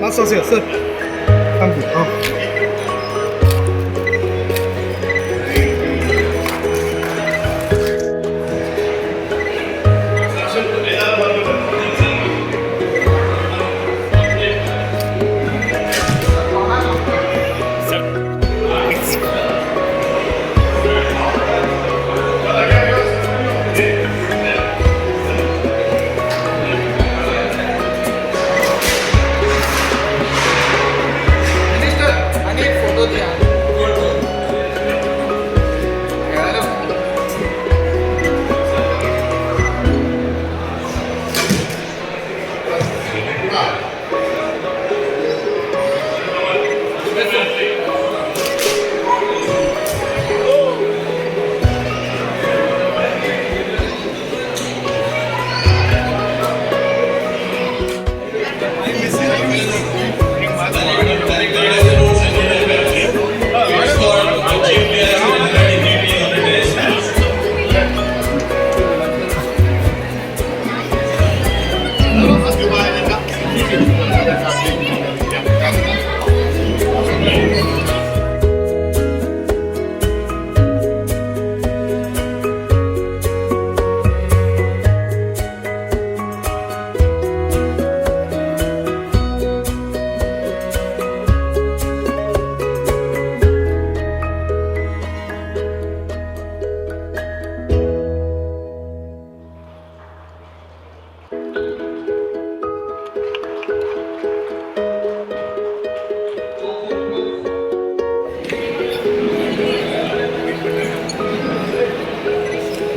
Associate, sir. Thank you.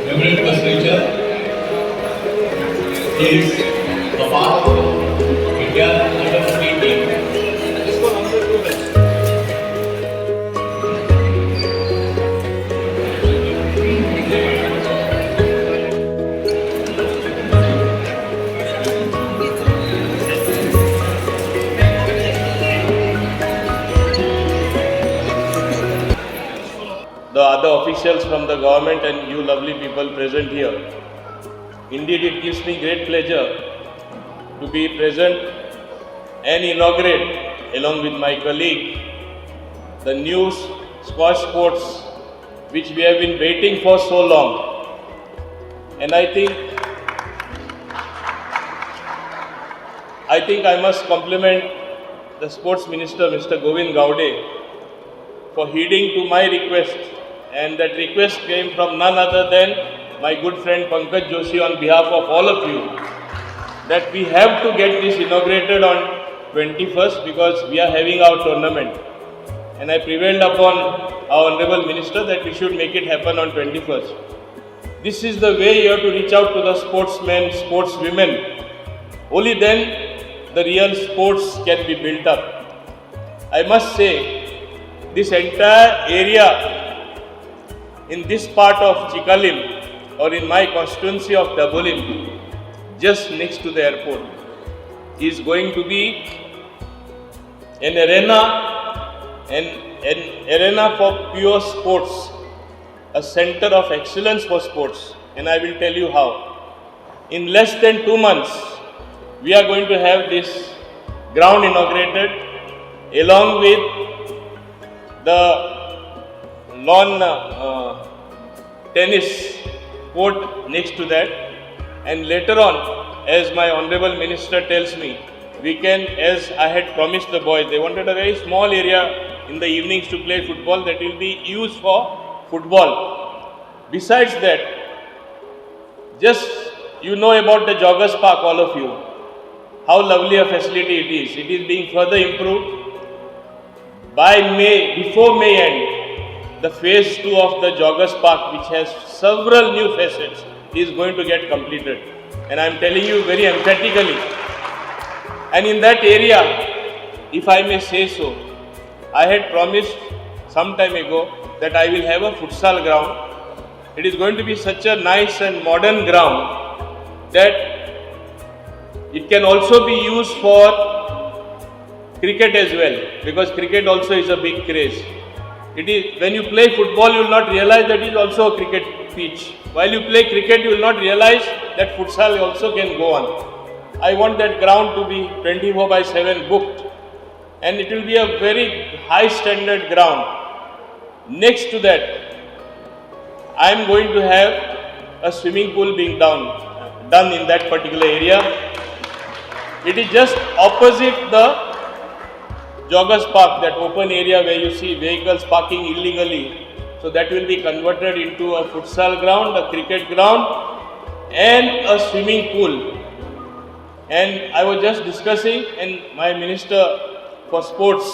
Memorable nature is the part of India under 14 team. The other officials from the government and you lovely people present here. Indeed, it gives me great pleasure to be present and inaugurate along with my colleague the new squash sports which we have been waiting for so long. And I think I must compliment the Sports Minister, Mr. Govind Gowde, for heeding to my request, and that request came from none other than my good friend Pankaj Joshi on behalf of all of you, that we have to get this inaugurated on 21st because we are having our tournament. And I prevailed upon our Honorable Minister that we should make it happen on 21st. This is the way you have to reach out to the sportsmen, sportswomen. Only then the real sports can be built up. I must say, this entire area in this part of Chicalim or in my constituency of Dabolim, just next to the airport, is going to be an arena for pure sports, a center of excellence for sports. And I will tell you how. In less than 2 months, we are going to have this ground inaugurated along with the lawn tennis court next to that, and later on, as my Honorable Minister tells me, we can, as I had promised the boys, they wanted a very small area in the evenings to play football that will be used for football. Besides that, just you know about the Joggers Park, all of you, how lovely a facility it is. It is being further improved. By May, before May end, the phase 2 of the Joggers Park, which has several new facets, is going to get completed. And I am telling you very emphatically. And in that area, if I may say so, I had promised some time ago that I will have a futsal ground. It is going to be such a nice and modern ground that it can also be used for cricket as well, because cricket also is a big craze. It is, when you play football, you will not realize that it is also a cricket pitch. While you play cricket, you will not realize that futsal also can go on. I want that ground to be 24/7 booked and it will be a very high standard ground. Next to that, I am going to have a swimming pool being done in that particular area. It is just opposite the joggers park, that open area where you see vehicles parking illegally. So that will be converted into a futsal ground, a cricket ground, and a swimming pool. And I was just discussing, and my Minister for Sports,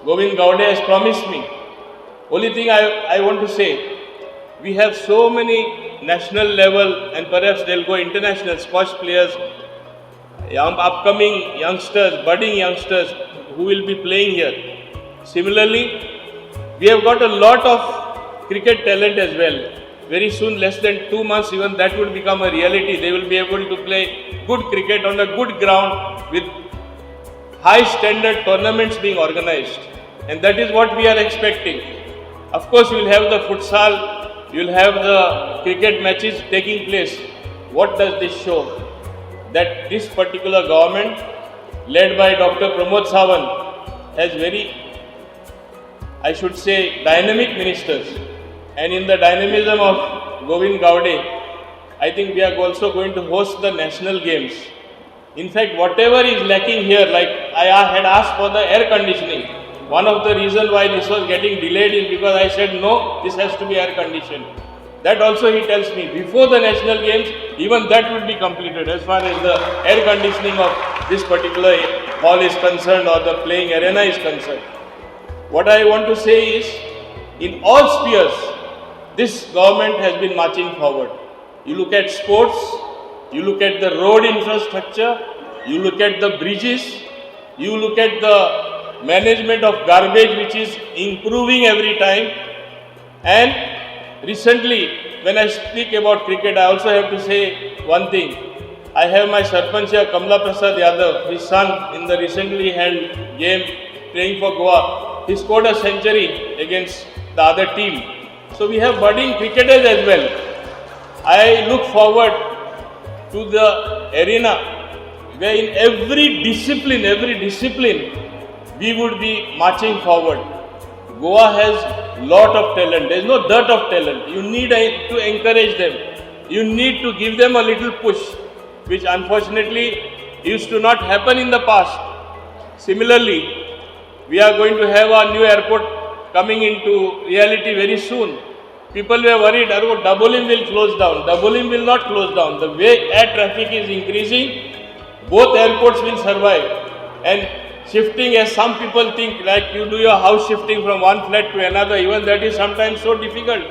Govind Gowde, has promised me. Only thing I want to say, we have so many national level and perhaps they'll go international squash players, upcoming youngsters, budding youngsters who will be playing here. Similarly, we have got a lot of cricket talent as well. Very soon, less than 2 months, even that would become a reality. They will be able to play good cricket on a good ground with high standard tournaments being organized. And that is what we are expecting. Of course, you will have the futsal, you will have the cricket matches taking place. What does this show? That this particular government, led by Dr. Pramod Sawant, has very, I should say, dynamic ministers. And in the dynamism of Govind Gowde, I think we are also going to host the national games. In fact, whatever is lacking here, like I had asked for the air conditioning. One of the reasons why this was getting delayed is because I said no, this has to be air conditioned. That also he tells me, before the national games, even that would be completed as far as the air conditioning of this particular hall is concerned or the playing arena is concerned. What I want to say is, in all spheres, this government has been marching forward. You look at sports, you look at the road infrastructure, you look at the bridges, you look at the management of garbage, which is improving every time. And recently, when I speak about cricket, I also have to say one thing. I have my Sarpanch here, Kamla Prasad Yadav, his son, in the recently held game playing for Goa. He scored a century against the other team. So we have budding cricketers as well. I look forward to the arena where in every discipline, we would be marching forward. Goa has lot of talent. There is no dearth of talent. You need to encourage them. You need to give them a little push, which unfortunately used to not happen in the past. Similarly, we are going to have our new airport coming into reality very soon. People were worried, Dabolim will close down. Dabolim will not close down. The way air traffic is increasing, both airports will survive. And shifting, as some people think, like you do your house shifting from one flat to another, even that is sometimes so difficult.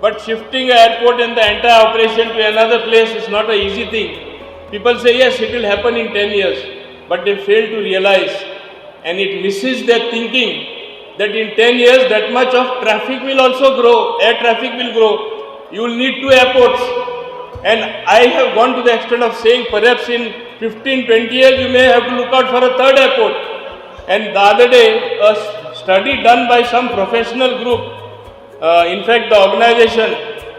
But shifting an airport and the entire operation to another place is not an easy thing. People say, yes, it will happen in 10 years. But they fail to realize, and it misses their thinking, that in 10 years that much of traffic will also grow, air traffic will grow. You will need 2 airports. And I have gone to the extent of saying perhaps in 15-20 years you may have to look out for a 3rd airport. And the other day, a study done by some professional group, in fact the organization,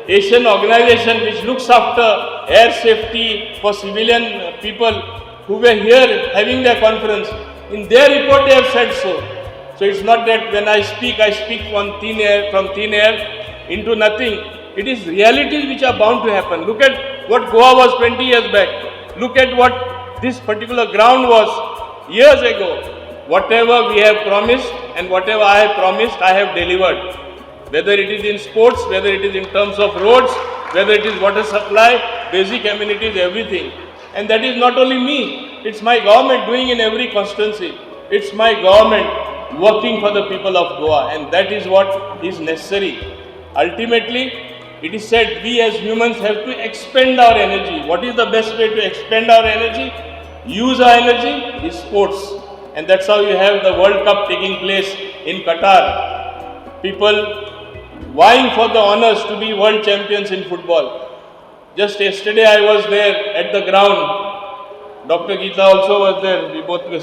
Asian organization which looks after air safety for civilian people who were here having their conference, in their report they have said so. So it's not that when I speak from thin air into nothing. It is realities which are bound to happen. Look at what Goa was 20 years back. Look at what this particular ground was years ago. Whatever we have promised and whatever I have promised, I have delivered. Whether it is in sports, whether it is in terms of roads, whether it is water supply, basic amenities, everything. And that is not only me. It's my government doing in every constituency. It's my government working for the people of Goa, and that is what is necessary. Ultimately, it is said we as humans have to expend our energy. What is the best way to expend our energy? Use our energy is sports. And that's how you have the World Cup taking place in Qatar. People vying for the honors to be world champions in football. Just yesterday I was there at the ground. Dr. Geeta also was there. We both were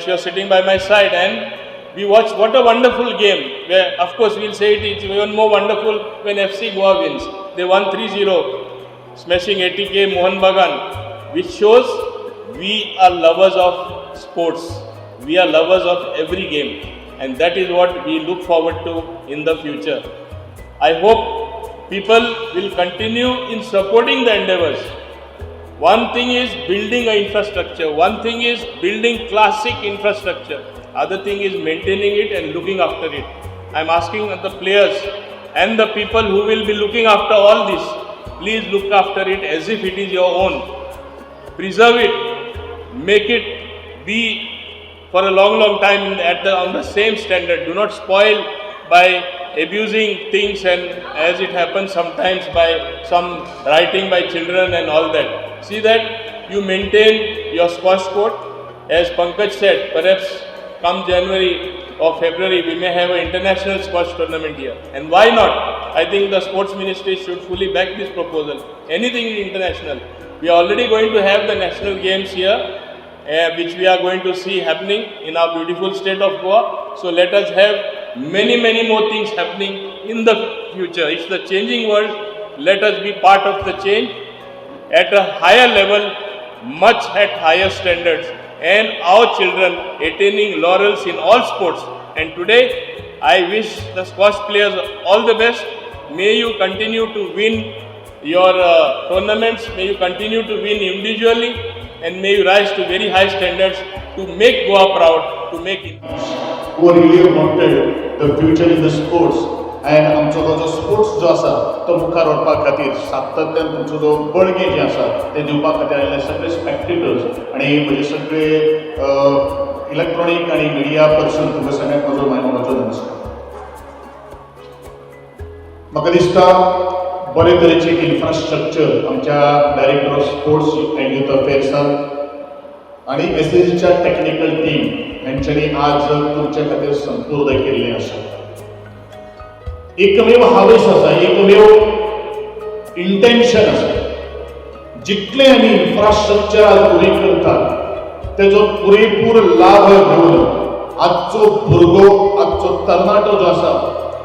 she was sitting by my side, and we watched. What a wonderful game, where of course we'll say it's even more wonderful when FC Goa wins. They won 3-0, smashing ATK Mohan Bagan, which shows we are lovers of sports. We are lovers of every game, and that is what we look forward to in the future. I hope people will continue in supporting the endeavors. One thing is building an infrastructure, one thing is building classic infrastructure, other thing is maintaining it and looking after it. I am asking the players and the people who will be looking after all this, please look after it as if it is your own. Preserve it, make it be for a long time on the same standard. Do not spoil by abusing things, and as it happens sometimes by some writing by children and all that. See that you maintain your squash court. As Pankaj said, perhaps come January or February we may have an international squash tournament here. And why not? I think the sports ministry should fully back this proposal. Anything is international. We are already going to have the national games here, which we are going to see happening in our beautiful state of Goa. So let us have many more things happening in the future. It's the changing world. Let us be part of the change at a higher level, much at higher standards, and our children attaining laurels in all sports. And today, I wish the squash players all the best. May you continue to win your tournaments, may you continue to win individually, and may you rise to very high standards to make Goa proud, to make it. Who really wanted the future in the sports, and आमचो जो sports जो आसा तो मुखार व्हरपा खातीर सातत्यान तुमचो जो बळगी जे आसा ते दिवपा खातीर आयिल्ले सगळे स्पॅक्टेटर्स आनी म्हजे सगळे इलेक्ट्रॉनीक आनी मिडिया पर्सन तुमकां सगळ्यांक म्हजो मायमोलाचो नमस्कार. म्हाका दिसता बरे तरेचे इन्फ्रास्ट्रक्चर आमच्या director of sports and youth अफेर्सान आनी एसएसजीच्या टेक्निकल टीम हांच्यांनी आज तुमच्या खातीर संपूर्ण केल्लें आसा. एकमेव हावेस आसा, एकमेव इंटेंशन आसा. जितले आमी इन्फ्रास्ट्रक्चर आज उबे करतात तेजो पुरेपूर लाभ घेवन आजचो भुरगो, आजचो तरणाटो जो आसा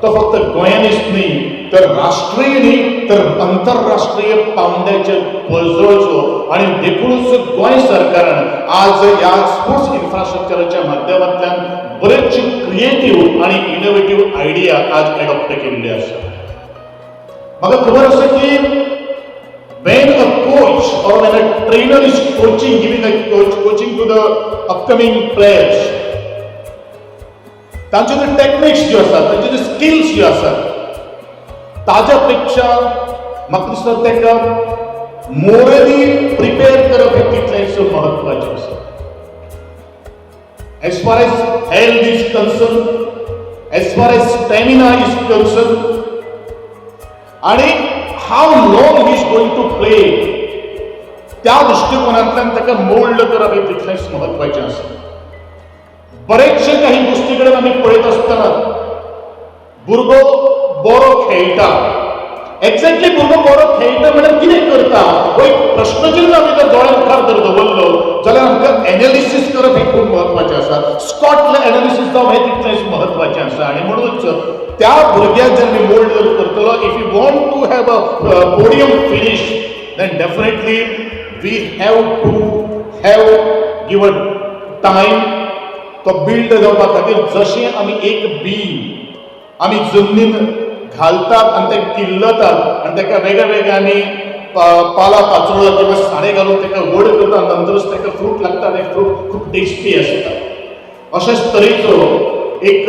तो फक्त गोंयानच न्ही तर राष्ट्रीय न्ही तर आंतरराष्ट्रीय पांवड्याचेर पळजळचो. आनी देखूनच गोंय सरकारान आज ह्या स्पोर्ट्स इन्फ्रास्ट्रक्चराच्या माध्यमांतल्यान बरेचशे क्रिएटीव आनी इनोवेटीव आयडिया आज एडॉप्ट केल्ले आसा. म्हाका खबर आसा की when a coach or when a trainer is giving a coaching to the upcoming players, तांचे जे टेक्निक्स जे आसात, तांचे जे स्किल्स जे आसात, ताज्या पेक्षा म्हाका दिसता ताका मोरली प्रिपेअर करप हे तितलेंच महत्वाचें आसा. As far as health is concerned, as far as stamina is concerned, आणि how long he is going to play, त्या दृष्टिकोनांतल्यान ताका मोल्ड करप हे तितलेंच महत्वाचें आसा. बरेचशे काही गोष्टीकडे आम्ही पळयत असताना भुरगो बरो खेळटा, एक्झॅक्टली भुरगो बरो खेळटा म्हणल्यार कितें करता हो एक प्रश्नचिन्ह आमी जर दोळ्या मुखार जर दवरलो जाल्यार आमकां एनालिसीस करप हे खूब महत्वाचें आसा. स्कॉट एनालिसीस जावप हे तितलेंच महत्वाचें आसा. आनी म्हणूनच त्या भुरग्याक जर आमी मोल्ड जर करतलो, if you want to have a podium finish, then definitely we have to have given time तो बिल्ड जावपा खातीर. जशें आमी एक बी आमी जमनीन घालतात आनी तें किल्लतात आनी ताका वेगळ्या वेगळ्यांनी पाला पाचोळो किंवा सारे घालून ताका व्हड करता, नंतरच ताका फ्रूट लागता. तें फ्रूट खूब टेस्टी आसता. अशेंच तरेचो एक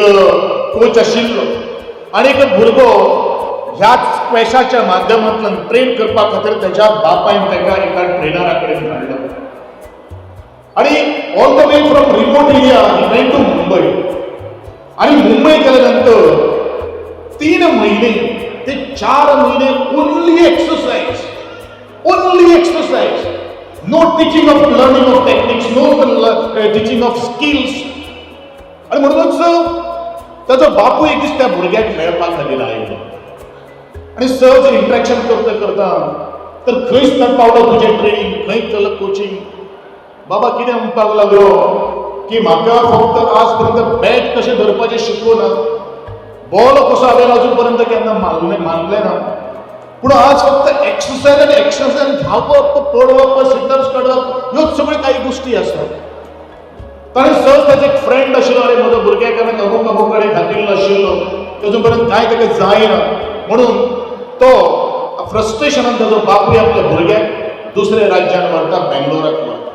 कोच आशिल्लो आनी एक भुरगो ह्याच स्क्वॅशाच्या माध्यमांतल्यान ट्रेन करपा खातीर ताच्या बापायन ताका एका ट्रेनरा कडेन धाडलो. आणि all the way from remote area he went to Mumbai. आणि मुंबई गेल्यानंतर 3 महिने ते 4 महिने only exercise, no teaching of learning of techniques, no teaching of skills. आणि म्हणूनच ताजो बापूय एक दीस त्या भुरग्याक मेळपा खातीर आयलो आणि सहज इंट्रॅक्शन करता करता तर खंयच पावलो तुजें ट्रेनिंग, खंयच जालें कोचिंग. बाबा कितें म्हणपाक लागलो की म्हाका फक्त आज पर्यंत बॅट कशें धरपाचें शिकोवना, बॉल कसो हांवें अजून पर्यंत केन्ना मारलें ना. पूण आज फक्त एक्सरसाइज आनी एक्सरसाइज धांवप पळोवप सिटअप्स काडप ह्योच सगळ्यो काही गोश्टी आसात. ताणें सहज ताचो एक फ्रेंड आशिल्लो, अरे म्हजो भुरगेकाराक अमूक कडेन घातिल्लो आशिल्लो, तातूंत पर्यंत कांय ताका जायना म्हणून तो फ्रस्ट्रेशनान ताजो बापूय आपल्या भुरग्याक दुसऱ्या राज्यान व्हरता, बेंगलोराक व्हरता.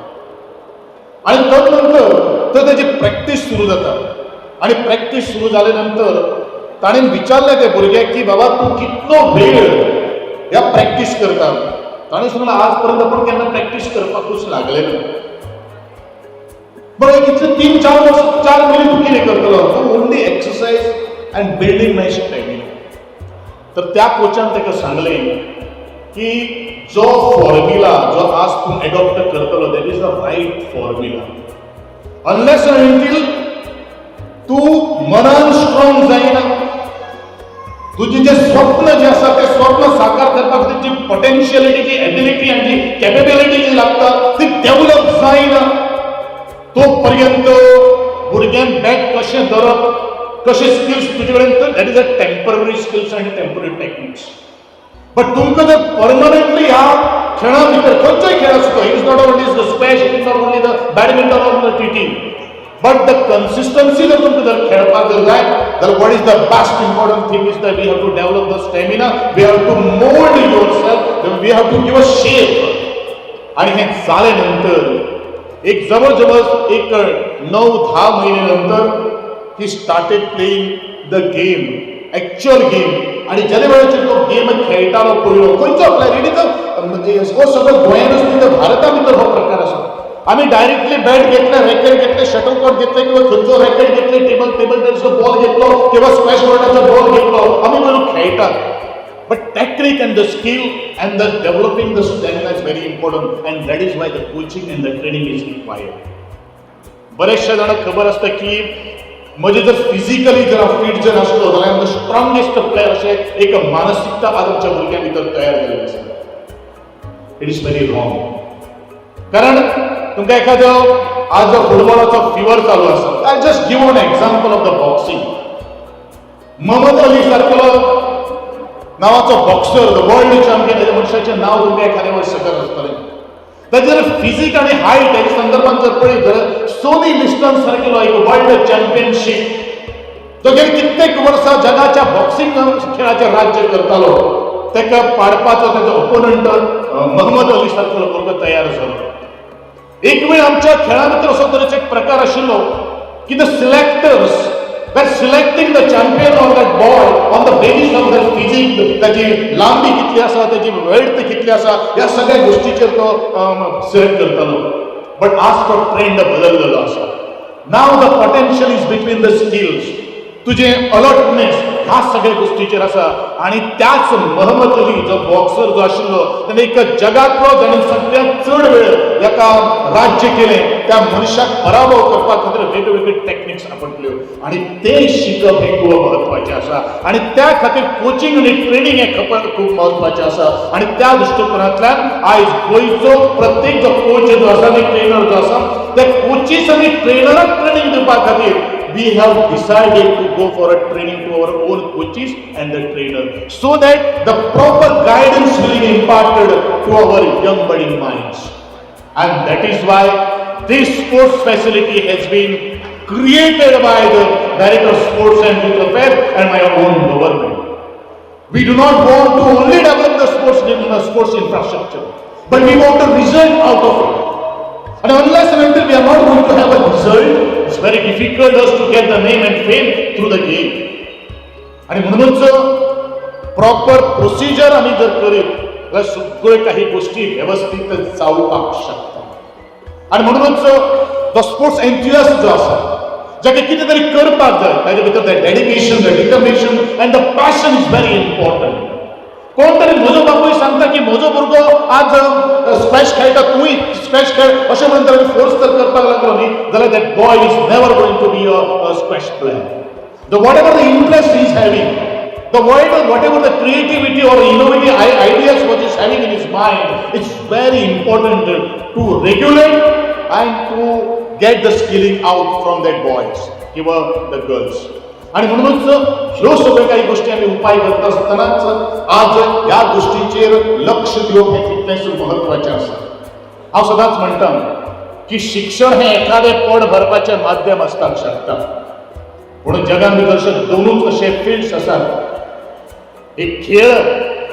आनी ताचे नंतर थंय ताची प्रॅक्टीस सुरू जाता. आनी प्रॅक्टीस सुरू जाले नंतर ताणें विचारलें त्या भुरग्याक की बाबा तूं कितलो वेळ ह्या प्रॅक्टीस करता. ताणें सांगलें आज पर्यंत आपूण केन्ना प्रॅक्टीस करपाकूच लागले ना. बरं इतले 3-4 वर्स 4 म्हयने तूं कितें करतलो? तूं only exercise and building my stamina. तर त्या कोचान ताका सांगलें की जो फॉर्म्युला जो आज तूं एडॉप्ट करतलो that is the right formula. Unless and until तूं मनान स्ट्रॉंग जायना, तुजें जें स्वप्न जें आसा तें स्वप्न साकार करपाक तुजी पोटेन्शियलिटी, जी एबिलिटी आनी जी कॅपेबिलिटी जी लागता ती डेव्हलप जायना, तो पर्यंत भुरग्यान बॅट कशें धरप, कशे स्किल्स तुजे कडेन, that is a temporary skills आनी टेम्पररी टेक्निक्स. बट तुमकां जर परमनंटली ह्या खेळा भितर खंयचोय खेळ आसूं, is not only the squash, is not only the badminton or the TT, but the consistency जर तुमकां जर खेळपाक जर जाय जाल्यार what is the best important thing is that we have to develop the stamina, we have to mould yourself, we have to give a shape. आणि हें जाले नंतर एक जवळ एक 9-10 महिने नंतर he started playing the game, actual game. आणि ज्या वेळाचेर तो गेम खेळटालो पयलो खंयचो प्लेयर, हो सगळो गोंयांतूच न्ही तर भारता भितर हो प्रकार आसा. आमी डायरेक्टली बॅट घेतले, रॅकेट घेतले, शटलकॉक घेतले किंवा खंयचो रॅकेट घेतले, टेबल टेनिसचो बॉल घेतलो किंवा स्क्वॅश बोर्डाचो बॉल घेतलो, आमी पयलो खेळटात. But technique and the skill and the developing the stamina is very important and that is why the coaching and the training is required. बरेचशा जाणांक खबर आसता की म्हणजे जर फिजिकली जर हांव फिट जर आसलो जाल्यार हांव द स्ट्रॉंगेस्ट प्लेयर अशें एक मानसिकता आज आमच्या भुरग्यां भितर तयार जाल्ली आसा. It is very wrong. कारण तुमकां एखादो आज जो फुटबॉलाचो फिवर चालू आसा, I just give one example of the boxing. Muhammad Ali सारकेलो नांवाचो बॉक्सर, द वर्ल्ड चॅम्पियन, हेच्या मनशाचें नांव तुमकां एखाद्या वेळेस सकयल आसतलें. ताचेर फिजीक आनी हायट हेच्या संदर्भात जर पळयत जाल्यार सोनी लिस्टन सारकेलो एक वर्ल्ड चॅम्पियनशीप तो गेली कित्येक वर्सां जगाच्या बॉक्सिंग खेळाचें राज्य करतालो, ताका पाडपाचो ताचो ओपोनंट मोहम्मद अली सारकेलो भुरगो तयार जालो. एक वेळ आमच्या खेळा भितर असो तरेचो एक प्रकार आशिल्लो की the selectors were selecting the champion of that boy on the basis of their physique, ताची लांबी कितली आसा, ताची वेल्थ कितली आसा, ह्या सगळ्या गोष्टीचेर तो सिलेक्ट करतालो. बट आज तो ट्रेंड बदललेलो आसा. नाव the potential is between the skills, तुजें अलर्टनेस ह्या सगळ्या गोष्टीचेर आसा. आणि त्याच मोहम्मद अली जो बॉक्सर जो आशिल्लो ताणें एक जगांतलो जाणें सगळ्यांत चड वेळ एका राज्य केलें त्या मनशाक पराभव करपा खातीर वेगवेगळे टॅक्निक्स आपटल्यो आणि ते शिकप हें खूब म्हत्वाचें आसा. आणि त्या खातीर कोचिंग आनी ट्रेनिंग हें खूब म्हत्वाचें आसा. आणि त्या दृश्टिकोनांतल्यान आयज गोंयचो प्रत्येक जो कोच जो आसा आनी ट्रेनर जो आसा त्या कोचीस आनी ट्रेनराक ट्रेनिंग दिवपा खातीर we have decided to go for a training to our own coaches and the trainer so that the proper guidance will be imparted to our young budding minds. And that is why this sports facility has been created by the Director of Sports and Youth Affairs and my own government. We do not want to only develop the sports infrastructure, but we want a result out of it. And unless and until we are not going to have a result, it's very difficult us to get the name and fame through the game. आणि म्हणूनच proper procedure आम्ही जर करीत जाल्यार सगळ्यो काही गोष्टी व्यवस्थित जावपाक शकता. आणि म्हणूनच तो स्पोर्ट्स एन्थुजियास्ट जो आसा जाका कितें तरी करपाक जाय ताजे भितर the dedication, the determination and the passion is very important. कोण तरी म्हजो बापूय सांगता की म्हजो भुरगो आज स्क्वॅश खेळटा, तूंय स्क्वॅश खेळ अशें म्हणून जर फोर्स जर करपाक लागलो न्ही जाल्यार that boy is never going to be a squash player. The whatever the interest he is having, the whatever the creativity और innovative ideas what is having in his mind, it's very important to regulate and to get the skilling out from that boys किंवा the girls. आणि म्हणूनच ह्यो सगळे काही गोष्टी आम्ही उपाय करत असतानाच आज या गोष्टीचेर लक्ष दिवप हे तितलेंच महत्वाचें आसा. हांव सदांच म्हणटा की शिक्षण हे एखादें पोट भरपाचें माध्यम आसपाक शकता, पूण जगान भितर अशे दोनूच अशे फिल्ड्स आसात, एक खेळ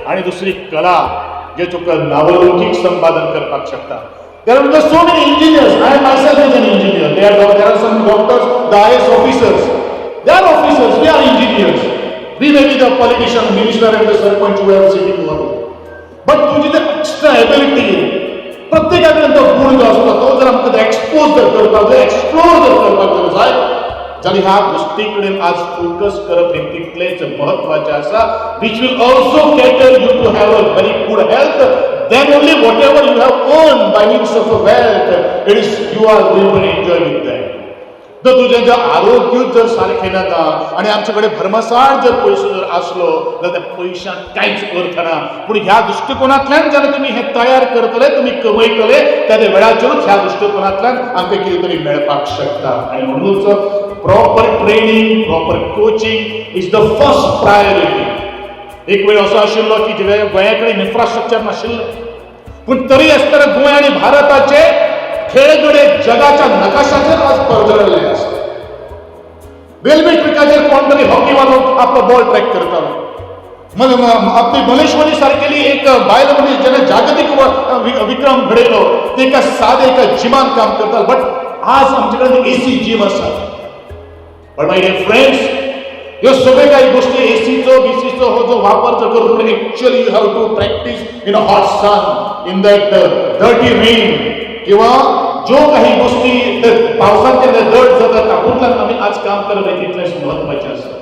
आणि दुसरी कला, जे तुका नावलौकीक संपादन करपाक शकता. There are so many engineers. I myself is an engineer. There are some doctors, the IAS officers. They are officers. We are engineers. We may be the politician, minister, and the sarpanch who are sitting over. But तुझी जर extra ability प्रत्येकापर्यंत गुण जो असतो तो जर आमकां expose जर करपाक जाय, एक्सप्लोर जर करपाक जाय, जाल्यार ह्या गोष्टी कडेन आज फोकस करप हे तितलेच महत्वाचें आसा. which will also cater you to have a very good health. Then only whatever you have earned by means of a wealth, it is you are going to enjoy with that. तर तुझें जर आरोग्य जर सारखें नाका आनी आमचे कडेन भरमसाट जर पयसो जर आसलो जाल्यार त्या पयशांक कांयच अर्थ ना. पूण ह्या दृश्टिकोनांतल्यान जाल्यार तुमी हें तयार करतले, तुमी कमयतले, त्या वेळाचेरूच ह्या दृश्टिकोनांतल्यान आमकां कितें तरी मेळपाक शकता. आनी म्हणूनच proper training, proper coaching is the first priority. एक वेळ असो आशिल्लो की गोंया कडेन इन्फ्रास्ट्रक्चर नाशिल्लें, पूण तरी आसतना गोंय आनी भारताचे खेळगडे जगाच्या नकाशाचेर आज परजळले आसात. रेल्वे ट्रॅकाचेर कोण तरी हॉकीवालो आपलो बॉल ट्रॅक करतालो. आपली मलेश्वरी सारकेली एक बायल मनीस जेणे जागतीक विक्रम घडयलो, ते एका सादे एका जिमान काम करता. बट आज आमचे कडेन एसी जिम आसा. बट माय डियर फ्रेंड्स, ह्यो सगळे काही गोष्टी एसीचो बीसीचो हो जो वापर जर करून actually you have to practise in a hot sun, in that dirty rain, किंवा ज्यो काही गोष्टी पावसांत केन्ना दट जाता तातूंतल्यान आमी आज काम करप हें तितलेंच महत्वाचें आसा.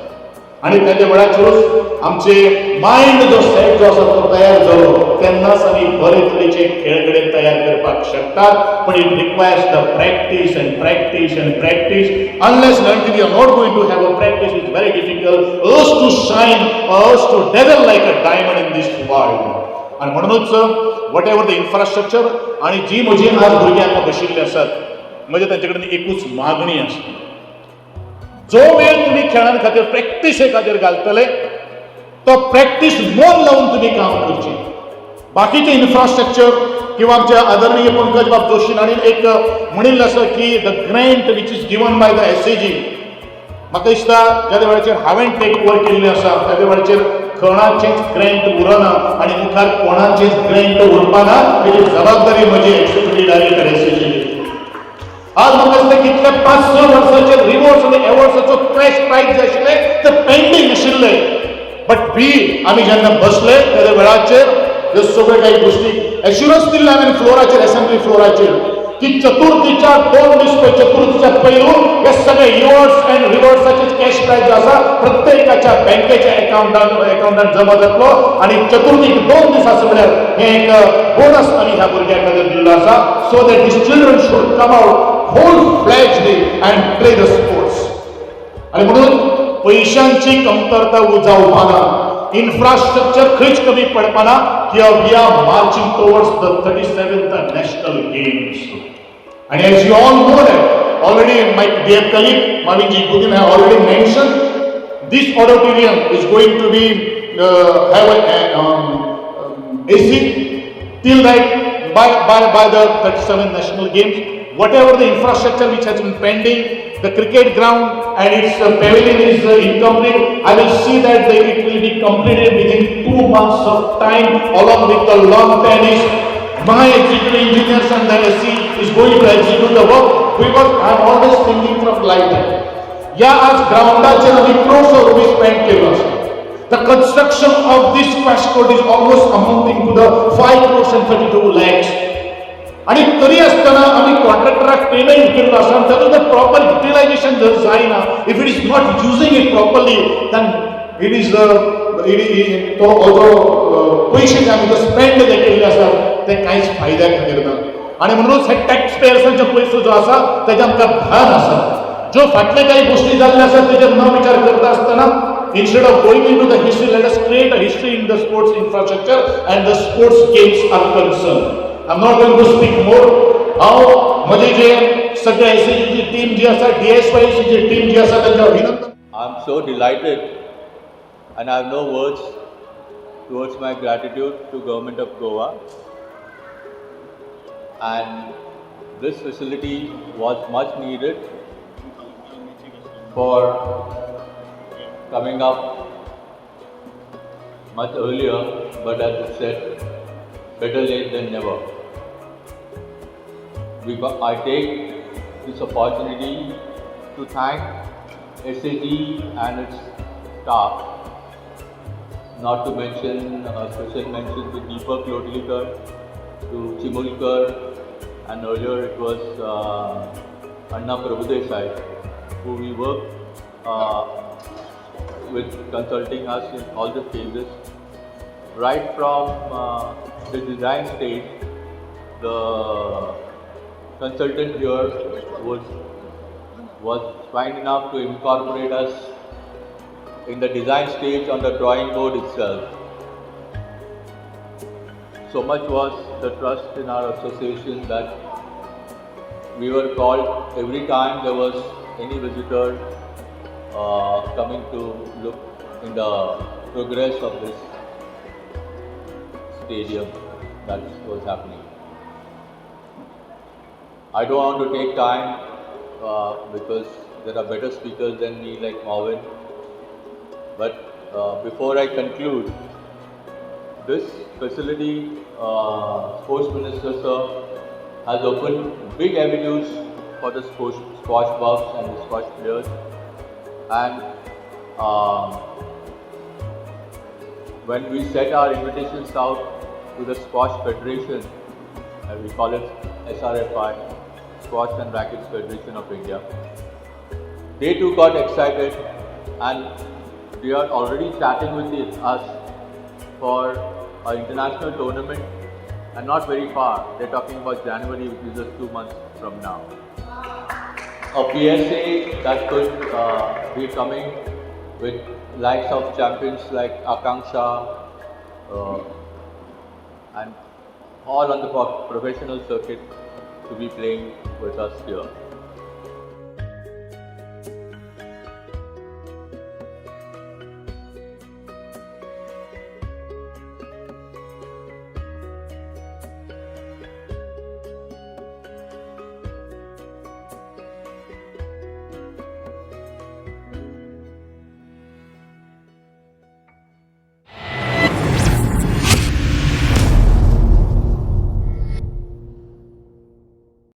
आनी त्या वेळाचेरूच आमचे मायंड जो सेट जो आसा तो तयार जालो, तेन्नाच आमी बरे तरेचे खेळगडे तयार करपाक शकतात. पण it requires the practice and practice and practice. Unless until you are not going to have a practice, it's very difficult us to shine, us to dazzle like a diamond in this world. आणि म्हणूनच what ever the infrastructure आणि जी म्हजी आज भुरगीं आतां बशिल्लीं आसात, म्हणजे तांचे कडेन एकूच मागणी आसा. जो वेळ तुम्ही खेळां खातीर प्रॅक्टिसे खातीर घालतले, तो प्रॅक्टिस मोल लावून तुम्ही काम करचे. बाकीचे इन्फ्रास्ट्रक्चर किंवा आमचे आदरणीय पंकज बाब जोशीन आणि एक म्हणिल्लें आसा की the Grant which is given by the SAG, म्हाका दिसता ज्या वेळाचेर हांवें टेक ओवर केल्लें आसा त्या वेळाचेर कोणाचेच ग्रँट उरना आनी मुखार कोणाचेच ग्रँट उरपाना. तेजी जबाबदारी म्हजी एक्झिक्युटिव्ह डायरेक्टर SAG. आज म्हाका दिसता कितले 5-6 वर्साचे रिवॉर्ड्स आनी एवॉर्ड्साचो कॅश प्राइज जे आशिल्ले ते पेंडींग आशिल्ले. बट आमी जेन्ना बसले त्या वेळाचेर ह्यो सगळ्यो काही गोष्टी एश्युरन्स दिल्ले हांवें फ्लोराचेर, असेंब्ली फ्लोराचेर, की चतुर्थीच्या 2 दीस चतुर्थीच्या पयलू हे सगळे इवॉर्ड्स अँड रिवॉर्ड्साचे कॅश प्राइज जो आसा प्रत्येकाच्या बँकेच्या अकाउंटांत जमा जातलो. आणि चतुर्थीक 2 दीस आसा म्हळ्यार हे एक बोनस आमी ह्या भुरग्यां खातीर दिल्लो आसा. So that these children should come out whole fledgedly and play the sports. आणि म्हणून पैशांची कमतरता जावपाना, इन्फ्रास्ट्रक्चर खंयच कमी पडपाना, किंवा we are marching towards the 37th national games. And as you all know that already, my dear colleague Mavinji Gudin has already mentioned, this auditorium is going to be have AC till that by the 37th national games. Whatever the infrastructure which has been pending, the cricket ground and its pavilion is incomplete. I will see that it will be completed within 2 months of time, along with the lawn tennis. My executive engineers and the SC is going to execute the work, because I am always thinking from light. या आज ग्राउंडाचेर आमी crores of rupees spend केलो आसा. The construction of this squash court is almost amounting to the 5 crores and 32 lakhs. आणि तरी आसतना आमी कॉन्ट्रॅक्टराक payment केल्लो आसा, आनी ताचो जर प्रॉपर युटिलायझेशन जर जायना, if it is not using it properly, then it is तो पयशे जे आमी जो स्पेंड जे केल्ले आसा ते कांयच फायद्या खातीर ना. आणि म्हणूनच हे टॅक्स पेयर्सांचो पयसो जो आसा तेजे आमकां भान आसा. ज्यो फाटले काही गोष्टी जाल्ल्यो आसा तेजेर न विचार करता आसतना, instead of going into the history, let us create a history in the sports infrastructure and the sports games are concerned. I'm not going to speak more. हांव म्हजे जे सगळे SAG ची टीम जी आसा, DSY ची टीम जी आसा, तांच्या अभिनंदन. I'm so delighted and I have no words towards my gratitude to Government of Goa. And this facility was much needed for coming up much earlier, but as I said, better late than never. I take this opportunity to thank SAG and its staff, not to mention a special mention to Deepak Lotlikar, to Chimulkar, and earlier it was Anna Prabhudesai, who we work with consulting us in all the phases. Right from the design stage, the consultant here was kind enough to incorporate us in the design stage on the drawing board itself. So much was the trust in our association that we were called every time there was any visitor coming to look in the progress of this stadium that was happening. I don't want to take time because there are better speakers than me like Marvin. But before I conclude, this facility, Sports Minister Sir, has opened big avenues for the squash buffs and the squash players. And when we set our invitations out to the Squash Federation, we call it SRFI, Squash and Rackets Federation of India, they too got excited and they are already chatting with us for an international tournament, and not very far. They're talking about January, which is just 2 months from now. A PSA that could be coming with likes of champions like Akanksha and all on the professional circuit to be playing with us here.